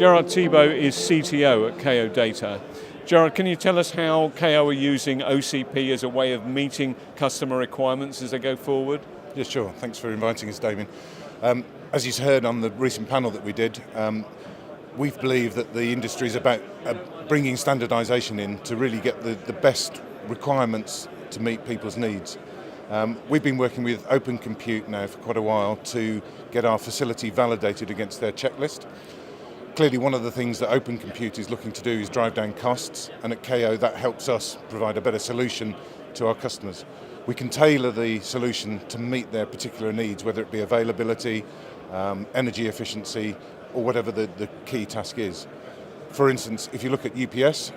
Gerard Thibault is CTO at Kao Data. Gerard, can you tell us how Kao are using OCP as a way of meeting customer requirements as they go forward? Yeah, sure. Thanks for inviting us, Damien. As you heard on the recent panel that we did, we believe that the industry is about bringing standardization in to really get the best requirements to meet people's needs. We've been working with Open Compute now for quite a while to get our facility validated against their checklist. Clearly, one of the things that Open Compute is looking to do is drive down costs, and at Kao that helps us provide a better solution to our customers. We can tailor the solution to meet their particular needs, whether it be availability, energy efficiency, or whatever the key task is. For instance, if you look at UPS,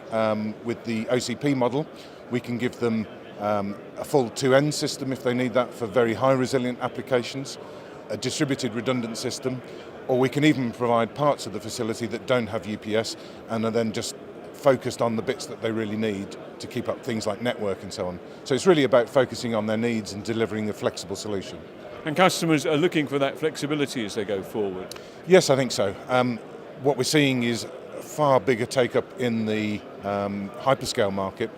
with the OCP model, we can give them a full 2N system if they need that for very high resilient applications, a distributed redundant system, or we can even provide parts of the facility that don't have UPS and are then just focused on the bits that they really need to keep up things like network and so on. So it's really about focusing on their needs and delivering a flexible solution. And customers are looking for that flexibility as they go forward? Yes, I think so. What we're seeing is a far bigger take-up in the hyperscale market.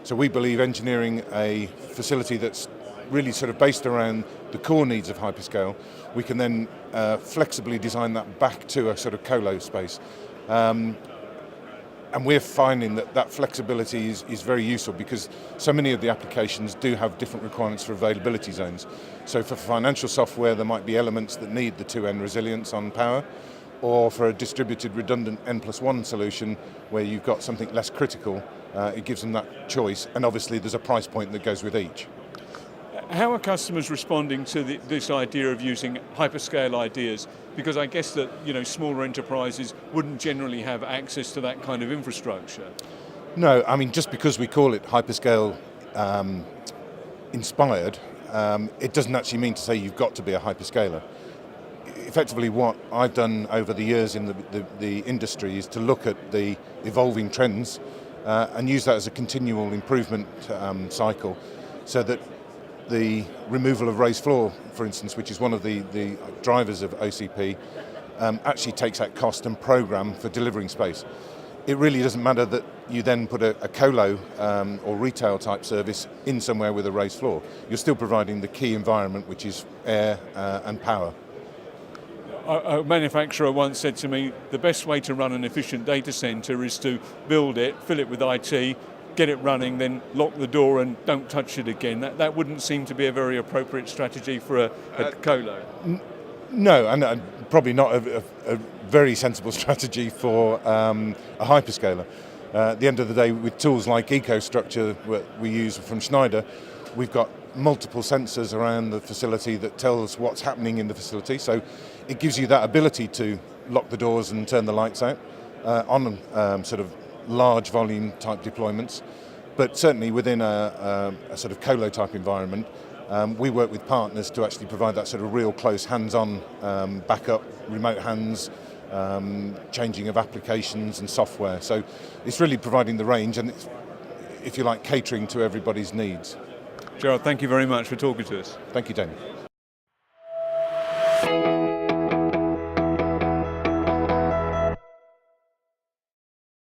So we believe engineering a facility that's really sort of based around the core needs of hyperscale, we can then flexibly design that back to a sort of colo space. And we're finding that flexibility is very useful because so many of the applications do have different requirements for availability zones. So for financial software, there might be elements that need the 2N resilience on power, or for a distributed redundant N+1 solution where you've got something less critical, it gives them that choice, and obviously there's a price point that goes with each. How are customers responding to this idea of using hyperscale ideas? Because I guess that smaller enterprises wouldn't generally have access to that kind of infrastructure. No, I mean just because we call it hyperscale inspired, it doesn't actually mean to say you've got to be a hyperscaler. Effectively, what I've done over the years in the industry is to look at the evolving trends and use that as a continual improvement cycle, so that the removal of raised floor, for instance, which is one of the drivers of OCP, actually takes out cost and program for delivering space. It really doesn't matter that you then put a colo or retail type service in somewhere with a raised floor. You're still providing the key environment, which is air and power. A manufacturer once said to me, the best way to run an efficient data center is to build it, fill it with IT, get it running, then lock the door and don't touch it again. That wouldn't seem to be a very appropriate strategy for a colo. No, and probably not a very sensible strategy for a hyperscaler. At the end of the day, with tools like EcoStruxure we use from Schneider, we've got multiple sensors around the facility that tell us what's happening in the facility. So it gives you that ability to lock the doors and turn the lights out on sort of large volume type deployments, but certainly within a sort of colo type environment, we work with partners to actually provide that sort of real close hands-on backup, remote hands, changing of applications and software. So it's really providing the range and it's, if you like, catering to everybody's needs. Gerard, thank you very much for talking to us. Thank you, Damien.